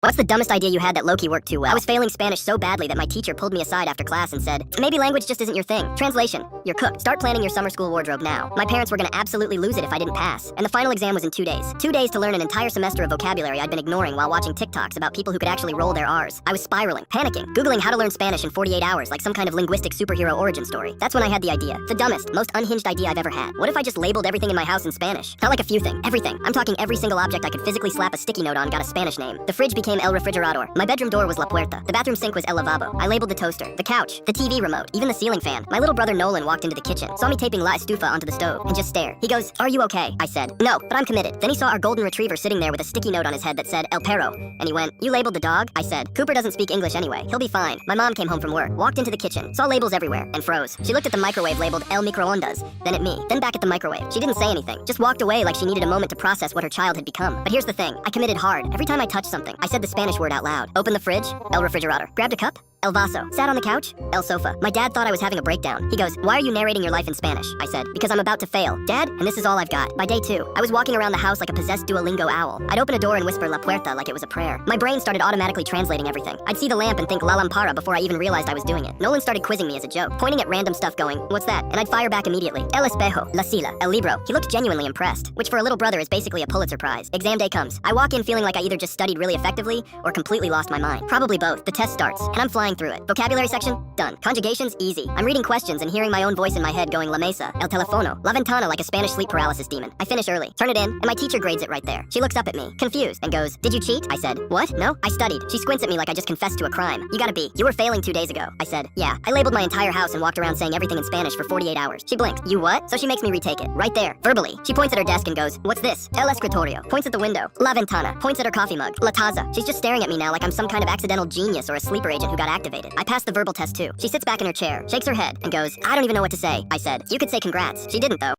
What's the dumbest idea you had that low-key worked too well? I was failing Spanish so badly that my teacher pulled me aside after class and said, maybe language just isn't your thing. Translation, you're cooked. Start planning your summer school wardrobe now. My parents were gonna absolutely lose it if I didn't pass. And the final exam was in 2 days. 2 days to learn an entire semester of vocabulary I'd been ignoring while watching TikToks about people who could actually roll their R's. I was spiraling, panicking, Googling how to learn Spanish in 48 hours like some kind of linguistic superhero origin story. That's when I had the idea. The dumbest, most unhinged idea I've ever had. What if I just labeled everything in my house in Spanish? Not like a few things, everything. I'm talking every single object I could physically slap a sticky note on got a Spanish name. The fridge became El Refrigerador. My bedroom door was La Puerta. The bathroom sink was El Lavabo. I labeled the toaster, the couch, the TV remote, even the ceiling fan. My little brother Nolan walked into the kitchen, saw me taping La Estufa onto the stove, and just stared. He goes, "Are you okay?" I said, "No, but I'm committed." Then he saw our golden retriever sitting there with a sticky note on his head that said El Perro, and he went, "You labeled the dog?" I said, "Cooper doesn't speak English anyway. He'll be fine." My mom came home from work, walked into the kitchen, saw labels everywhere, and froze. She looked at the microwave labeled El Microondas, then at me, then back at the microwave. She didn't say anything, just walked away like she needed a moment to process what her child had become. But here's the thing, I committed hard. Every time I touched something, I said the Spanish word out loud. Opened the fridge, El Refrigerador. Grabbed a cup, El Vaso. Sat on the couch, El Sofa. My dad thought I was having a breakdown. He goes, "Why are you narrating your life in Spanish?" I said, "Because I'm about to fail." Dad, and this is all I've got. By day 2, I was walking around the house like a possessed Duolingo owl. I'd open a door and whisper La Puerta like it was a prayer. My brain started automatically translating everything. I'd see the lamp and think La Lampara before I even realized I was doing it. Nolan started quizzing me as a joke, pointing at random stuff going, "What's that?" And I'd fire back immediately. El Espejo, La Sila, El Libro. He looked genuinely impressed, which for a little brother is basically a Pulitzer Prize. Exam day comes. I walk in feeling like I either just studied really effectively or completely lost my mind. Probably both. The test starts, and I'm flying through it. Vocabulary section, done. Conjugations, easy. I'm reading questions and hearing my own voice in my head going La Mesa, El Telefono, La Ventana like a Spanish sleep paralysis demon. I finish early, turn it in, and my teacher grades it right there. She looks up at me, confused, and goes, "Did you cheat?" I said, "What? No, I studied." She squints at me like I just confessed to a crime. "You gotta be. You were failing 2 days ago." I said, "Yeah." I labeled my entire house and walked around saying everything in Spanish for 48 hours. She blinked. "You what?" So she makes me retake it, right there, verbally. She points at her desk and goes, "What's this?" El Escritorio. Points at the window. La Ventana. Points at her coffee mug. La Taza. She's just staring at me now like I'm some kind of accidental genius or a sleeper agent who got activated. I passed the verbal test too. She sits back in her chair, shakes her head, and goes, "I don't even know what to say." I said, "You could say congrats." She didn't though.